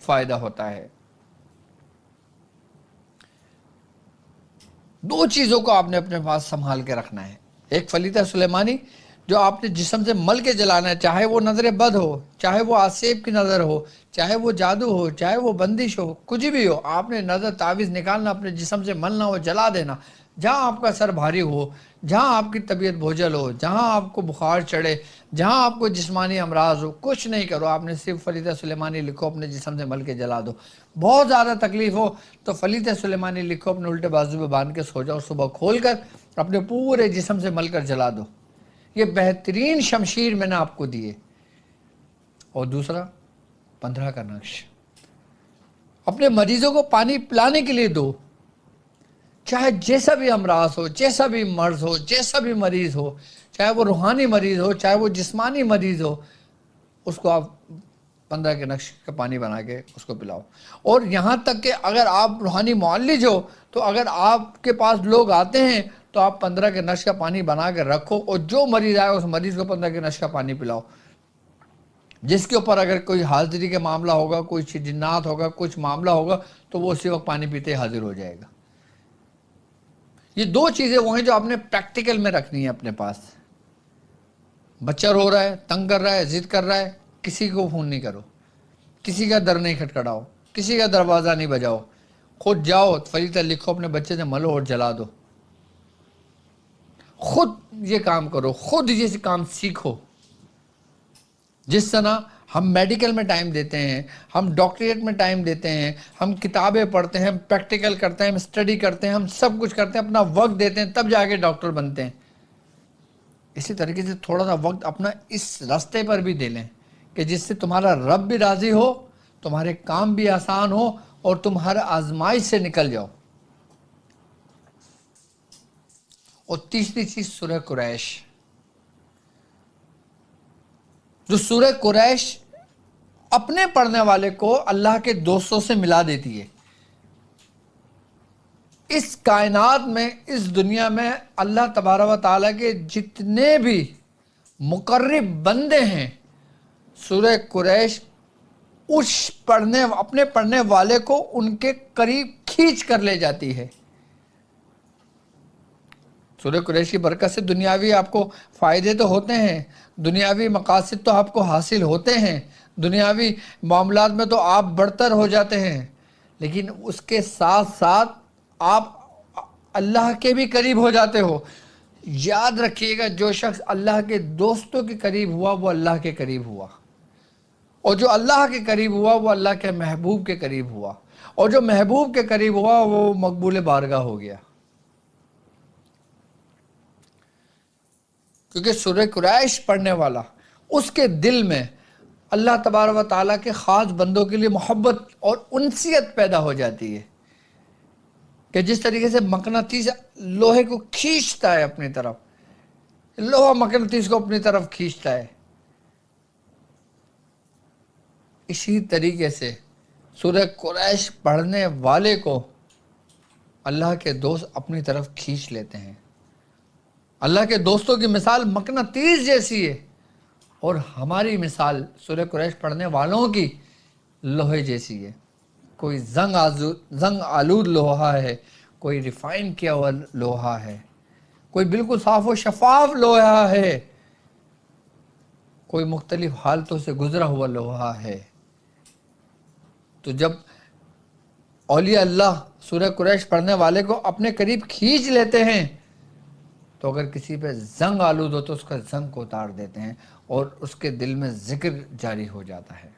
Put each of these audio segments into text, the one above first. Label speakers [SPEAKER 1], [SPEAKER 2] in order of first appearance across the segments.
[SPEAKER 1] فائدہ ہوتا ہے۔ دو چیزوں کو آپ نے اپنے پاس سنبھال کے رکھنا ہے، ایک فلیتہ سلیمانی جو آپ نے جسم سے مل کے جلانا ہے، چاہے وہ نظر بد ہو، چاہے وہ آسیب کی نظر ہو، چاہے وہ جادو ہو، چاہے وہ بندش ہو، کچھ بھی ہو، آپ نے نظر تعویذ نکالنا، اپنے جسم سے ملنا ہو، جلا دینا۔ جہاں آپ کا سر بھاری ہو، جہاں آپ کی طبیعت بوجھل ہو، جہاں آپ کو بخار چڑھے، جہاں آپ کو جسمانی امراض ہو، کچھ نہیں کرو، آپ نے صرف فلیتہ سلیمانی لکھو، اپنے جسم سے مل کے جلا دو۔ بہت زیادہ تکلیف ہو تو فلیتہ سلیمانی لکھو، اپنے الٹے بازو پہ باندھ کے سو جاؤ، صبح کھول کر اپنے پورے جسم سے مل کر جلا دو۔ یہ بہترین شمشیر میں نے آپ کو دیے۔ اور دوسرا 15 کا نقش، اپنے مریضوں کو پانی پلانے کے لیے دو، چاہے جیسا بھی امراض ہو، جیسا بھی مرض ہو، جیسا بھی مریض ہو، چاہے وہ روحانی مریض ہو، چاہے وہ جسمانی مریض ہو، اس کو آپ 15 کے نقش کا پانی بنا کے اس کو پلاؤ۔ اور یہاں تک کہ اگر آپ روحانی معالج ہو تو اگر آپ کے پاس لوگ آتے ہیں تو آپ 15 کے نقش کا پانی بنا کے رکھو، اور جو مریض آئے اس مریض کو 15 کے نقش کا پانی پلاؤ۔ جس کے اوپر اگر کوئی حاضری کے معاملہ ہوگا، کوئی جنات ہوگا، کچھ معاملہ ہوگا تو وہ اسی وقت پانی پیتے حاضر ہو جائے گا۔ یہ دو چیزیں وہ ہیں جو آپ نے پریکٹیکل میں رکھنی ہے اپنے پاس۔ بچہ رو رہا ہے، تنگ کر رہا ہے، ضد کر رہا ہے، کسی کو فون نہیں کرو، کسی کا در نہیں کھٹکھڑاؤ، کسی کا دروازہ نہیں بجاؤ، خود جاؤ فلیتہ لکھو، اپنے بچے سے ملو اور جلا دو۔ خود یہ کام کرو، خود یہ کام سیکھو۔ جس طرح ہم میڈیکل میں ٹائم دیتے ہیں، ہم ڈاکٹریٹ میں ٹائم دیتے ہیں، ہم کتابیں پڑھتے ہیں، ہم پریکٹیکل کرتے ہیں، ہم اسٹڈی کرتے ہیں، ہم سب کچھ کرتے ہیں، اپنا وقت دیتے ہیں، تب جا کے ڈاکٹر بنتے ہیں۔ اسی طریقے سے تھوڑا سا وقت اپنا اس راستے پر بھی دے لیں کہ جس سے تمہارا رب بھی راضی ہو، تمہارے کام بھی آسان ہو، اور تم ہر آزمائش سے نکل جاؤ۔ اور تیسری چیز سورہ قریش، جو سورہ قریش اپنے پڑھنے والے کو اللہ کے دوستوں سے ملا دیتی ہے۔ اس کائنات میں، اس دنیا میں اللہ تبارک و تعالیٰ کے جتنے بھی مقرب بندے ہیں، سورہ قریش اپنے پڑھنے والے کو ان کے قریب کھینچ کر لے جاتی ہے۔ سورہ قریش کی برکت سے دنیاوی آپ کو فائدے تو ہوتے ہیں، دنیاوی مقاصد تو آپ کو حاصل ہوتے ہیں، دنیاوی معاملات میں تو آپ برتر ہو جاتے ہیں، لیکن اس کے ساتھ ساتھ آپ اللہ کے بھی قریب ہو جاتے ہو۔ یاد رکھیے گا، جو شخص اللہ کے دوستوں کے قریب ہوا وہ اللہ کے قریب ہوا، اور جو اللہ کے قریب ہوا وہ اللہ کے محبوب کے قریب ہوا، اور جو محبوب کے قریب ہوا وہ مقبول بارگاہ ہو گیا۔ کیونکہ سورہ قریش پڑھنے والا، اس کے دل میں اللہ تبارک و تعالیٰ کے خاص بندوں کے لیے محبت اور انسیت پیدا ہو جاتی ہے، کہ جس طریقے سے مقناطیس لوہے کو کھینچتا ہے اپنی طرف، لوہا مقناطیس کو اپنی طرف کھینچتا ہے، اسی طریقے سے سورہ قریش پڑھنے والے کو اللہ کے دوست اپنی طرف کھینچ لیتے ہیں۔ اللہ کے دوستوں کی مثال مقناطیس جیسی ہے، اور ہماری مثال سورہ قریش پڑھنے والوں کی لوہے جیسی ہے۔ کوئی زنگ آلود لوہا ہے، کوئی ریفائن کیا ہوا لوہا ہے، کوئی بالکل صاف و شفاف لوہا ہے، کوئی مختلف حالتوں سے گزرا ہوا لوہا ہے۔ تو جب اولیاء اللہ سورہ قریش پڑھنے والے کو اپنے قریب کھینچ لیتے ہیں تو اگر کسی پہ زنگ آلود ہو تو اس کا زنگ کو اتار دیتے ہیں، اور اس کے دل میں ذکر جاری ہو جاتا ہے۔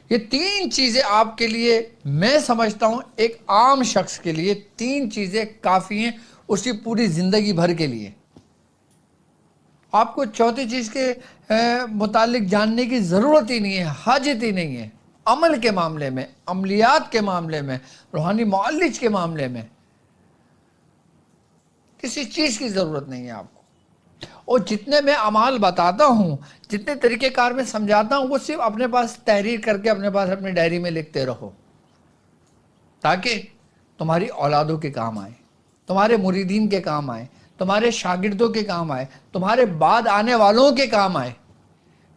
[SPEAKER 1] یہ تین چیزیں آپ کے لیے، میں سمجھتا ہوں ایک عام شخص کے لیے تین چیزیں کافی ہیں اس کی پوری زندگی بھر کے لیے۔ آپ کو چوتھی چیز کے متعلق جاننے کی ضرورت ہی نہیں ہے، حاجت ہی نہیں ہے۔ عمل کے معاملے میں، عملیات کے معاملے میں، روحانی معالج کے معاملے میں کسی چیز کی ضرورت نہیں ہے آپ کو۔ اور جتنے میں اعمال بتاتا ہوں، جتنے طریقہ کار میں سمجھاتا ہوں، وہ صرف اپنے پاس تحریر کر کے اپنے پاس اپنی ڈائری میں لکھتے رہو، تاکہ تمہاری اولادوں کے کام آئے، تمہارے مریدین کے کام آئے، تمہارے شاگردوں کے کام آئے، تمہارے بعد آنے والوں کے کام آئے۔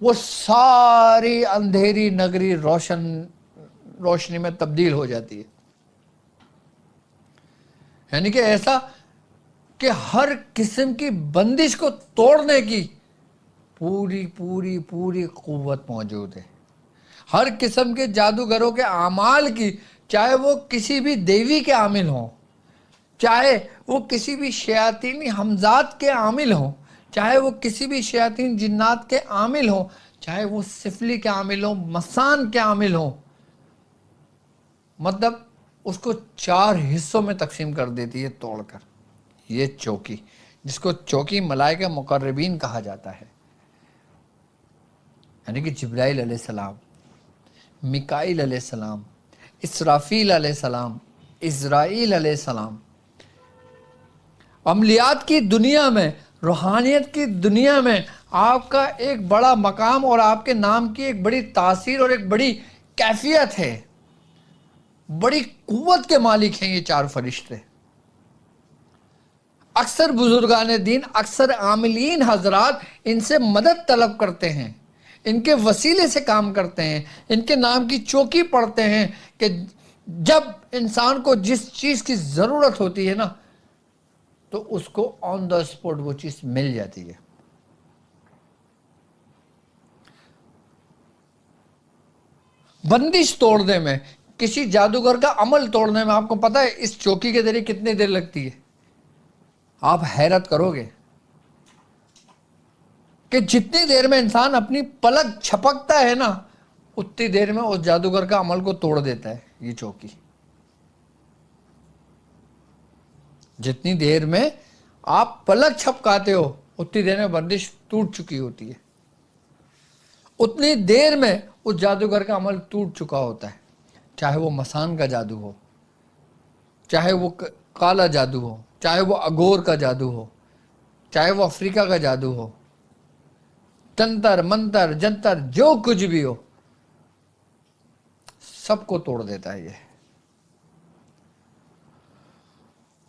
[SPEAKER 1] وہ ساری اندھیری نگری روشنی میں تبدیل ہو جاتی ہے. یعنی کہ ایسا کہ ہر قسم کی بندش کو توڑنے کی پوری پوری پوری قوت موجود ہے. ہر قسم کے جادوگروں کے اعمال کی، چاہے وہ کسی بھی دیوی کے عامل ہوں، چاہے وہ کسی بھی شیاطینی حمزات کے عامل ہوں، چاہے وہ کسی بھی شیاطین جنات کے عامل ہوں، چاہے وہ سفلی کے عامل ہوں، مسان کے عامل ہوں، مطلب اس کو 4 حصوں میں تقسیم کر دیتی ہے توڑ کر. یہ چوکی، جس کو چوکی ملائکہ مقربین کہا جاتا ہے، یعنی کہ جبرائیل علیہ السلام، میکائیل علیہ السلام، اسرافیل علیہ السلام، اسرائیل علیہ السلام. عملیات کی دنیا میں، روحانیت کی دنیا میں آپ کا ایک بڑا مقام اور آپ کے نام کی ایک بڑی تاثیر اور ایک بڑی کیفیت ہے. بڑی قوت کے مالک ہیں یہ 4 فرشتے. اکثر بزرگان دین، اکثر عاملین حضرات ان سے مدد طلب کرتے ہیں، ان کے وسیلے سے کام کرتے ہیں، ان کے نام کی چوکی پڑھتے ہیں کہ جب انسان کو جس چیز کی ضرورت ہوتی ہے نا تو اس کو آن دا اسپاٹ وہ چیز مل جاتی ہے. بندش توڑنے میں، کسی جادوگر کا عمل توڑنے میں آپ کو پتہ ہے اس چوکی کے ذریعے کتنی دیر لگتی ہے؟ آپ حیرت کرو گے کہ جتنی دیر میں انسان اپنی پلک چھپکتا ہے نا اتنی دیر میں اس جادوگر کا عمل کو توڑ دیتا ہے یہ چوکی. جتنی دیر میں آپ پلک چھپکاتے ہو اتنی دیر میں بندش ٹوٹ چکی ہوتی ہے، اتنی دیر میں اس جادوگر کا عمل ٹوٹ چکا ہوتا ہے. چاہے وہ مسان کا جادو ہو، چاہے وہ کالا جادو ہو، چاہے وہ اگور کا جادو ہو، چاہے وہ افریقہ کا جادو ہو، تنتر منتر جنتر جو کچھ بھی ہو، سب کو توڑ دیتا ہے یہ.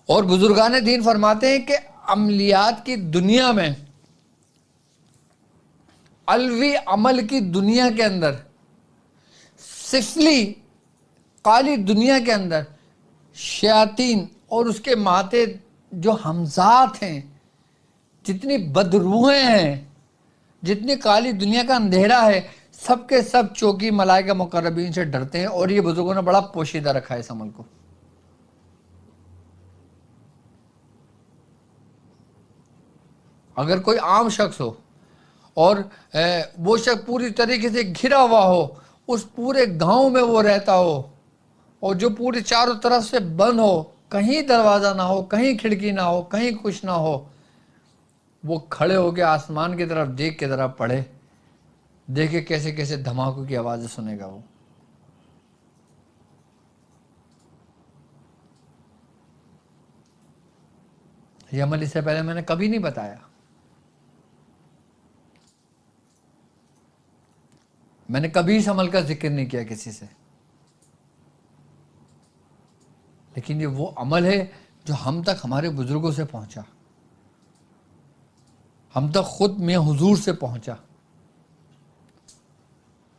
[SPEAKER 1] اور بزرگان دین فرماتے ہیں کہ عملیات کی دنیا میں، الوی عمل کی دنیا کے اندر، سفلی قالی دنیا کے اندر، شیاطین اور اس کے ماتے جو حمزات ہیں، جتنی بدروحیں ہیں، جتنی کالی دنیا کا اندھیرا ہے، سب کے سب چوکی ملائکہ مقربین سے ڈرتے ہیں. اور یہ بزرگوں نے بڑا پوشیدہ رکھا ہے اس عمل کو. اگر کوئی عام شخص ہو اور وہ شخص پوری طریقے سے گھرا ہوا ہو، اس پورے گاؤں میں وہ رہتا ہو اور جو پوری چاروں طرف سے بند ہو، کہیں دروازہ نہ ہو، کہیں کھڑکی نہ ہو، کہیں کچھ نہ ہو، وہ کھڑے ہو کے آسمان کی طرف دیکھ کے ذرا پڑھے، دیکھے کیسے کیسے دھماکوں کی آوازیں سنے گا وہ. یہ عمل اس سے پہلے میں نے کبھی نہیں بتایا، میں نے کبھی اس عمل کا ذکر نہیں کیا کسی سے، لیکن یہ وہ عمل ہے جو ہم تک ہمارے بزرگوں سے پہنچا، ہم تک خود میں حضور سے پہنچا.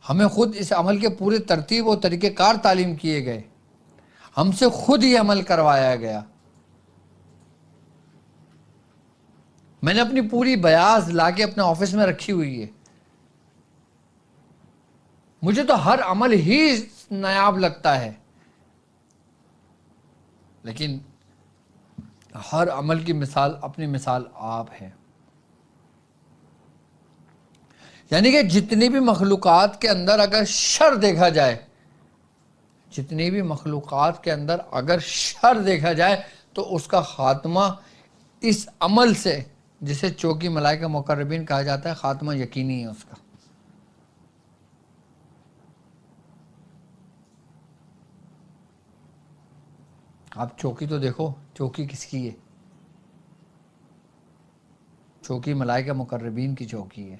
[SPEAKER 1] ہمیں خود اس عمل کے پورے ترتیب و طریقہ کار تعلیم کیے گئے، ہم سے خود یہ عمل کروایا گیا. میں نے اپنی پوری بیاض لا کے اپنے آفس میں رکھی ہوئی ہے. مجھے تو ہر عمل ہی نایاب لگتا ہے، لیکن ہر عمل کی مثال، اپنی مثال آپ ہے. یعنی کہ جتنی بھی مخلوقات کے اندر اگر شر دیکھا جائے، جتنی بھی مخلوقات کے اندر اگر شر دیکھا جائے تو اس کا خاتمہ اس عمل سے، جسے چوکی ملائکہ مقربین کہا جاتا ہے، خاتمہ یقینی ہے اس کا. آپ چوکی تو دیکھو، چوکی کس کی ہے؟ چوکی ملائکہ مقربین کی چوکی ہے.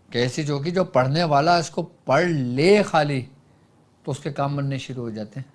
[SPEAKER 1] کہ ایسی چوکی جو پڑھنے والا اس کو پڑھ لے خالی تو اس کے کام بننے شروع ہو جاتے ہیں.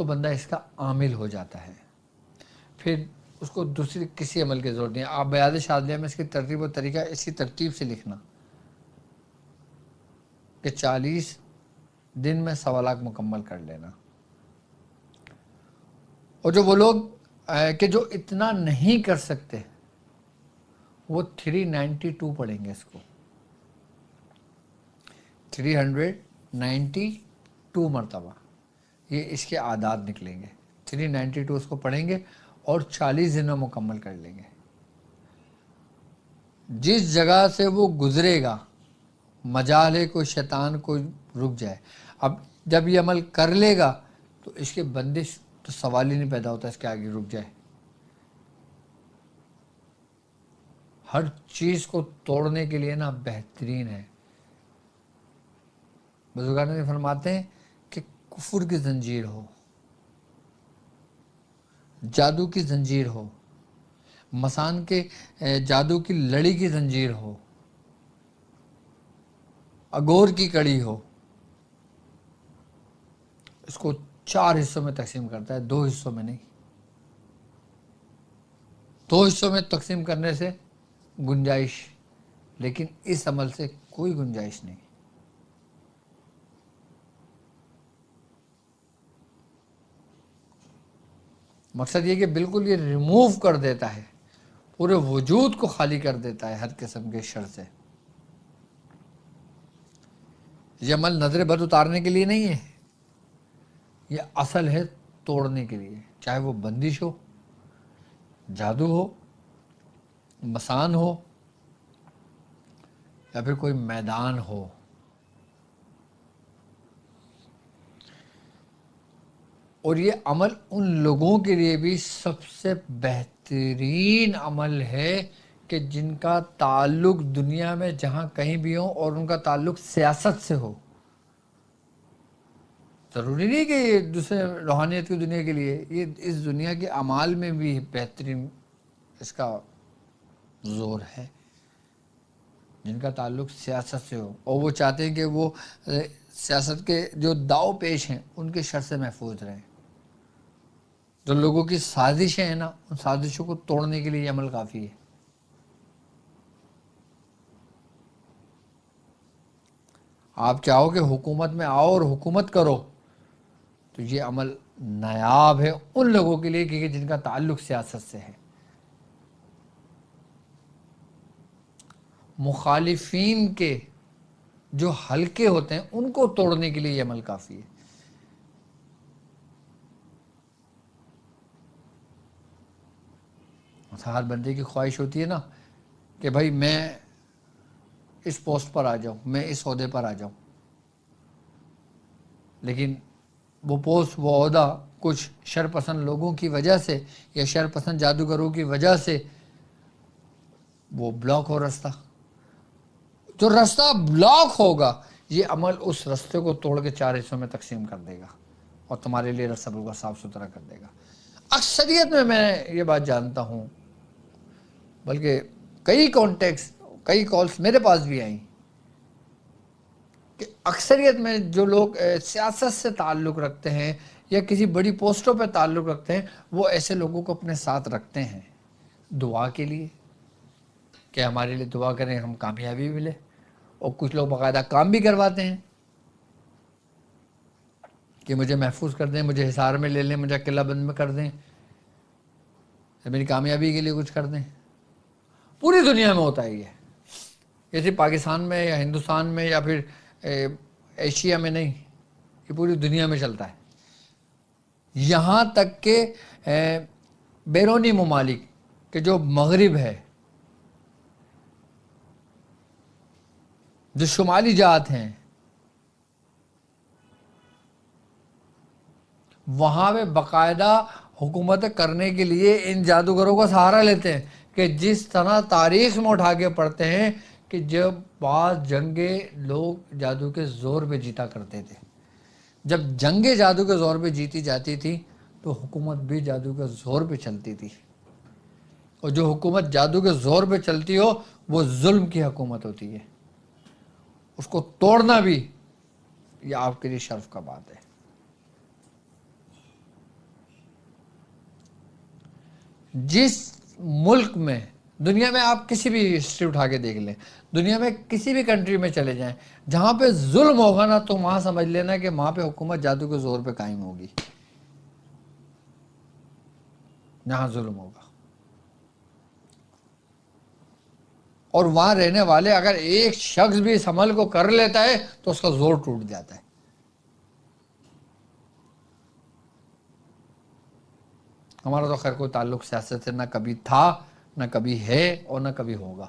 [SPEAKER 1] تو بندہ اس کا عامل ہو جاتا ہے، پھر اس کو دوسری کسی عمل کی ضرورت نہیں ہے۔ آپ بیاض شاذلیہ میں اس کی ترتیب و طریقہ اسی ترتیب سے لکھنا کہ 40 دن میں 1.25 لاکھ مکمل کر لینا۔ اور جو وہ لوگ کہ جو اتنا نہیں کر سکتے وہ 392 پڑھیں گے، اس کو 392 مرتبہ، یہ اس کے اعداد نکلیں گے۔ 392 اس کو پڑھیں گے اور 40 دن میں مکمل کر لیں گے۔ جس جگہ سے وہ گزرے گا مجال ہے کوئی شیطان کو رک جائے۔ اب جب یہ عمل کر لے گا تو اس کے بندش تو سوال ہی نہیں پیدا ہوتا اس کے آگے رک جائے۔ ہر چیز کو توڑنے کے لیے نا بہترین ہے۔ بزرگان نے فرماتے ہیں کہ کفر کی زنجیر ہو، جادو کی زنجیر ہو، مسان کے جادو کی لڑی کی زنجیر ہو، اگور کی کڑی ہو، اس کو 4 حصوں میں تقسیم کرتا ہے، 2 حصوں میں نہیں۔ 2 حصوں میں تقسیم کرنے سے گنجائش، لیکن اس عمل سے کوئی گنجائش نہیں۔ مقصد یہ کہ بالکل یہ ریموو کر دیتا ہے، پورے وجود کو خالی کر دیتا ہے ہر قسم کے شر سے۔ یہ عمل نظر بد اتارنے کے لیے نہیں ہے، یہ اصل ہے توڑنے کے لیے، چاہے وہ بندش ہو، جادو ہو، مسان ہو، یا پھر کوئی میدان ہو۔ اور یہ عمل ان لوگوں کے لیے بھی سب سے بہترین عمل ہے کہ جن کا تعلق دنیا میں جہاں کہیں بھی ہو اور ان کا تعلق سیاست سے ہو۔ ضروری نہیں کہ یہ دوسرے روحانیت کی دنیا کے لیے، یہ اس دنیا کے اعمال میں بھی بہترین اس کا زور ہے۔ جن کا تعلق سیاست سے ہو اور وہ چاہتے ہیں کہ وہ سیاست کے جو داؤ پیش ہیں ان کے شر سے محفوظ رہیں، جو لوگوں کی سازشیں ہیں نا ان سازشوں کو توڑنے کے لیے یہ عمل کافی ہے۔ آپ چاہو کہ حکومت میں آؤ اور حکومت کرو تو یہ عمل نایاب ہے ان لوگوں کے لیے کہ جن کا تعلق سیاست سے ہے۔ مخالفین کے جو حلقے ہوتے ہیں ان کو توڑنے کے لیے یہ عمل کافی ہے۔ ہر بندے کی خواہش ہوتی ہے نا کہ بھائی میں اس پوسٹ پر آ جاؤں، میں اس عہدے پر آ جاؤں، لیکن وہ پوسٹ، وہ عہدہ کچھ شرپسند لوگوں کی وجہ سے یا شرپسند جادوگروں کی وجہ سے وہ بلاک ہو رستہ۔ جو رستہ بلاک ہوگا یہ عمل اس رستے کو توڑ کے 4 حصوں میں تقسیم کر دے گا اور تمہارے لیے رستہ بالکل صاف ستھرا کر دے گا۔ اکثریت میں یہ بات جانتا ہوں، بلکہ کئی کالز میرے پاس بھی آئیں کہ اکثریت میں جو لوگ سیاست سے تعلق رکھتے ہیں یا کسی بڑی پوسٹوں پہ تعلق رکھتے ہیں وہ ایسے لوگوں کو اپنے ساتھ رکھتے ہیں دعا کے لیے کہ ہمارے لیے دعا کریں ہم کامیابی ملے، اور کچھ لوگ باقاعدہ کام بھی کرواتے ہیں کہ مجھے محفوظ کر دیں، مجھے حصار میں لے لیں، مجھے قلعہ بند میں کر دیں، میری کامیابی کے لیے کچھ کر دیں۔ پوری دنیا میں ہوتا ہے یہ صرف پاکستان میں یا ہندوستان میں یا پھر ایشیا میں نہیں، یہ پوری دنیا میں چلتا ہے۔ یہاں تک کہ بیرونی ممالک کہ جو مغرب ہے، جو شمالی جات ہیں، وہاں پہ باقاعدہ حکومت کرنے کے لیے ان جادوگروں کا سہارا لیتے ہیں کہ جس طرح تاریخ میں اٹھا کے پڑھتے ہیں کہ جب بعض جنگیں لوگ جادو کے زور پہ جیتا کرتے تھے، جب جنگیں جادو کے زور پہ جیتی جاتی تھی تو حکومت بھی جادو کے زور پہ چلتی تھی، اور جو حکومت جادو کے زور پہ چلتی ہو وہ ظلم کی حکومت ہوتی ہے، اس کو توڑنا بھی یہ آپ کے لیے شرف کا بات ہے۔ جس ملک میں دنیا میں آپ کسی بھی ہسٹری اٹھا کے دیکھ لیں، دنیا میں کسی بھی کنٹری میں چلے جائیں، جہاں پہ ظلم ہوگا نا تو وہاں سمجھ لینا کہ وہاں پہ حکومت جادو کے زور پہ قائم ہوگی، جہاں ظلم ہوگا۔ اور وہاں رہنے والے اگر ایک شخص بھی اس عمل کو کر لیتا ہے تو اس کا زور ٹوٹ جاتا ہے۔ ہمارا تو خیر کوئی تعلق سیاست سے نہ کبھی تھا، نہ کبھی ہے، اور نہ کبھی ہوگا۔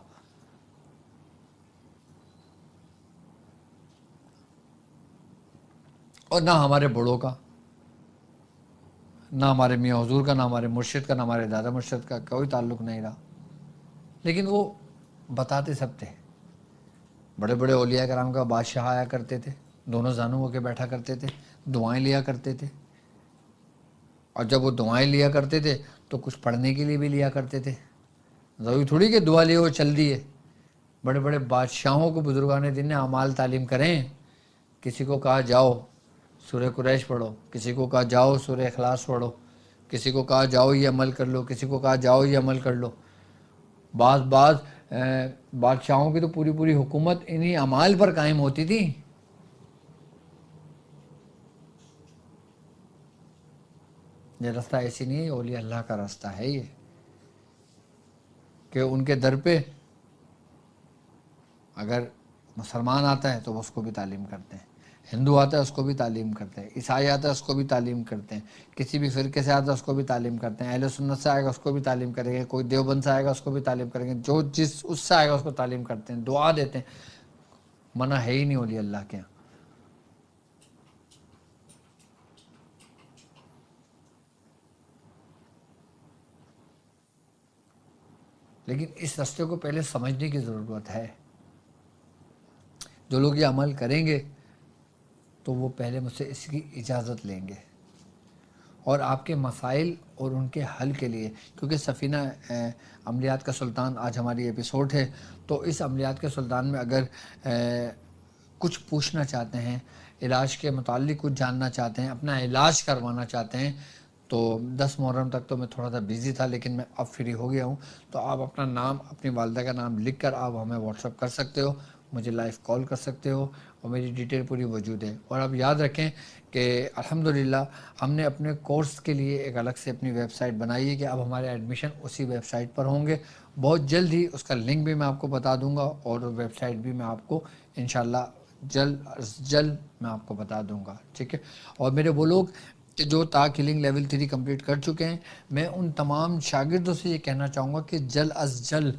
[SPEAKER 1] اور نہ ہمارے بڑوں کا، نہ ہمارے میاں حضور کا، نہ ہمارے مرشد کا، نہ ہمارے دادا مرشد کا کوئی تعلق نہیں رہا۔ لیکن وہ بتاتے سب تھے۔ بڑے بڑے اولیاء کرام کا بادشاہ آیا کرتے تھے، دونوں زانوں ہو کے بیٹھا کرتے تھے، دعائیں لیا کرتے تھے، اور جب وہ دعائیں لیا کرتے تھے تو کچھ پڑھنے کے لیے بھی لیا کرتے تھے۔ ضروری تھوڑی کہ دعا لیے وہ چل دیے۔ بڑے بڑے بادشاہوں کو بزرگان دین نے اعمال تعلیم کریں۔ کسی کو کہا جاؤ سورہ قریش پڑھو، کسی کو کہا جاؤ سورہ اخلاص پڑھو، کسی کو کہا جاؤ یہ عمل کر لو، کسی کو کہا جاؤ یہ عمل کر لو۔ بعض بادشاہوں کی تو پوری پوری حکومت انہی اعمال پر قائم ہوتی تھی۔ یہ راستہ ایسی نہیں ہے، اولیاء اللہ کا راستہ ہے یہ، کہ ان کے در پہ اگر مسلمان آتا ہے تو وہ اس کو بھی تعلیم کرتے ہیں، ہندو آتا ہے اس کو بھی تعلیم کرتے ہیں، عیسائی آتا ہے اس کو بھی تعلیم کرتے ہیں، کسی بھی فرقے سے آتا ہے اس کو بھی تعلیم کرتے ہیں، اہل سنت سے آئے گا اس کو بھی تعلیم کریں گے، کوئی دیوبند سے آئے گا اس کو بھی تعلیم کریں گے، جو جس اس سے آئے گا اس کو تعلیم کرتے ہیں، دعا دیتے ہیں۔ منع ہے ہی نہیں اولیاء اللہ کے یہاں۔ لیکن اس راستے کو پہلے سمجھنے کی ضرورت ہے۔ جو لوگ یہ عمل کریں گے تو وہ پہلے مجھ سے اس کی اجازت لیں گے، اور آپ کے مسائل اور ان کے حل کے لیے، کیونکہ سفینہ عملیات کا سلطان آج ہماری ایپیسوڈ ہے، تو اس عملیات کے سلطان میں اگر کچھ پوچھنا چاہتے ہیں، علاج کے متعلق کچھ جاننا چاہتے ہیں، اپنا علاج کروانا چاہتے ہیں، تو 10 محرم تک تو میں تھوڑا سا بیزی تھا، لیکن میں اب فری ہو گیا ہوں، تو آپ اپنا نام، اپنی والدہ کا نام لکھ کر آپ ہمیں واٹس اپ کر سکتے ہو، مجھے لائیو کال کر سکتے ہو، اور میری ڈیٹیل پوری موجود ہے۔ اور اب یاد رکھیں کہ الحمدللہ ہم نے اپنے کورس کے لیے ایک الگ سے اپنی ویب سائٹ بنائی ہے، کہ اب ہمارے ایڈمیشن اسی ویب سائٹ پر ہوں گے۔ بہت جلد ہی اس کا لنک بھی میں آپ کو بتا دوں گا، اور ویب سائٹ بھی میں آپ کو انشاءاللہ جلد از جلد میں آپ کو بتا دوں گا، ٹھیک ہے۔ اور میرے وہ لوگ کہ جو تا کلنگ لیول 3 کمپلیٹ کر چکے ہیں، میں ان تمام شاگردوں سے یہ کہنا چاہوں گا کہ جلد از جلد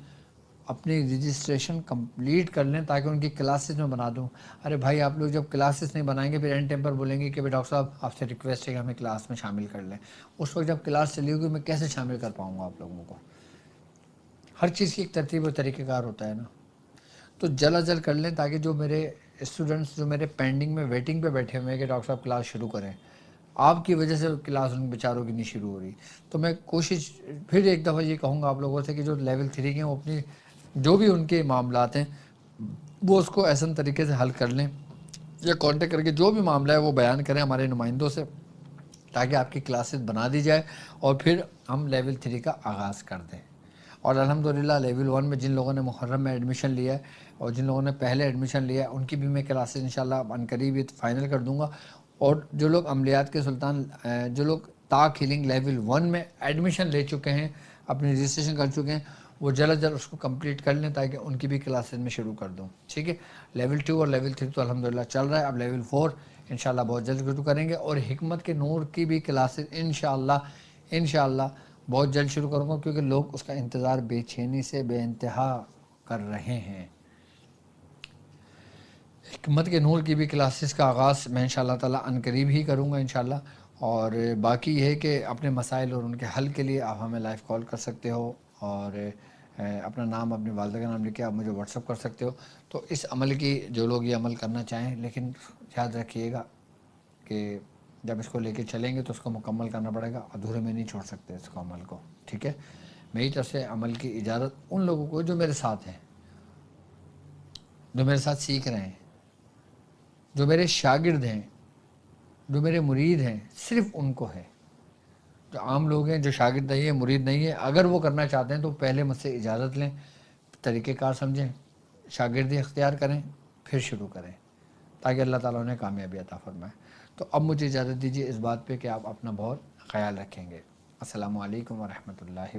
[SPEAKER 1] اپنی رجسٹریشن کمپلیٹ کر لیں، تاکہ ان کی کلاسز میں بنا دوں۔ ارے بھائی آپ لوگ جب کلاسز نہیں بنائیں گے پھر اینڈ ٹائم پر بولیں گے کہ ڈاکٹر صاحب آپ سے ریکویسٹ ہے کہ ہمیں کلاس میں شامل کر لیں۔ اس وقت جب کلاس چلی ہوگی میں کیسے شامل کر پاؤں گا آپ لوگوں کو؟ ہر چیز کی ایک ترتیب اور طریقہ کار ہوتا ہے نا۔ تو جلد از جلد کر لیں، تاکہ جو میرے اسٹوڈنٹس جو میرے پینڈنگ میں ویٹنگ پہ بیٹھے ہوئے ہیں کہ ڈاکٹر صاحب کلاس شروع کریں، آپ کی وجہ سے کلاس ان بیچاروں کی نہیں شروع ہو رہی، تو میں کوشش پھر ایک دفعہ یہ کہوں گا آپ لوگوں سے کہ جو لیول 3 کے ہیں وہ اپنی جو بھی ان کے معاملات ہیں وہ اس کو ایسا طریقے سے حل کر لیں، یا کانٹیکٹ کر کے جو بھی معاملہ ہے وہ بیان کریں ہمارے نمائندوں سے، تاکہ آپ کی کلاسز بنا دی جائے، اور پھر ہم لیول 3 کا آغاز کر دیں۔ اور الحمدللہ لیول 1 میں جن لوگوں نے محرم میں ایڈمیشن لیا ہے، اور جن لوگوں نے پہلے ایڈمیشن لیا ہے، ان کی بھی میں کلاسز انشاءاللہ عنقریب فائنل کر دوں گا۔ اور جو لوگ عملیات کے سلطان جو لوگ تا ہیلنگ لیول 1 میں ایڈمیشن لے چکے ہیں، اپنی رجسٹریشن کر چکے ہیں، وہ جلد جلد اس کو کمپلیٹ کر لیں، تاکہ ان کی بھی کلاسز میں شروع کر دوں، ٹھیک ہے۔ لیول 2 اور لیول 3 تو الحمدللہ چل رہا ہے، اب لیول 4 انشاءاللہ بہت جلد شروع کریں گے، اور حکمت کے نور کی بھی کلاسز انشاءاللہ بہت جلد شروع کروں گا، کیونکہ لوگ اس کا انتظار بے چینی سے بے انتہا کر رہے ہیں۔ حکمت کے نور کی بھی کلاسز کا آغاز میں انشاءاللہ تعالی عنقریب ہی کروں گا انشاءاللہ۔ اور باقی یہ ہے کہ اپنے مسائل اور ان کے حل کے لیے آپ ہمیں لائیو کال کر سکتے ہو، اور اپنا نام، اپنی والدہ کا نام لکھ کے آپ مجھے واٹس اپ کر سکتے ہو۔ تو اس عمل کی جو لوگ یہ عمل کرنا چاہیں، لیکن یاد رکھیے گا کہ جب اس کو لے کے چلیں گے تو اس کو مکمل کرنا پڑے گا، ادھورے میں نہیں چھوڑ سکتے اس کو، عمل کو، ٹھیک ہے۔ میری طرف سے عمل کی اجازت ان لوگوں کو جو میرے ساتھ ہیں، جو میرے ساتھ سیکھ رہے ہیں، جو میرے شاگرد ہیں، جو میرے مرید ہیں، صرف ان کو ہے۔ جو عام لوگ ہیں جو شاگرد نہیں ہے، مرید نہیں ہے، اگر وہ کرنا چاہتے ہیں تو پہلے مجھ سے اجازت لیں، طریقہ کار سمجھیں، شاگردی اختیار کریں، پھر شروع کریں، تاکہ اللہ تعالیٰ انہیں کامیابی عطا فرمائے۔ تو اب مجھے اجازت دیجیے اس بات پہ کہ آپ اپنا بہت خیال رکھیں گے۔ السلام علیکم ورحمۃ اللہ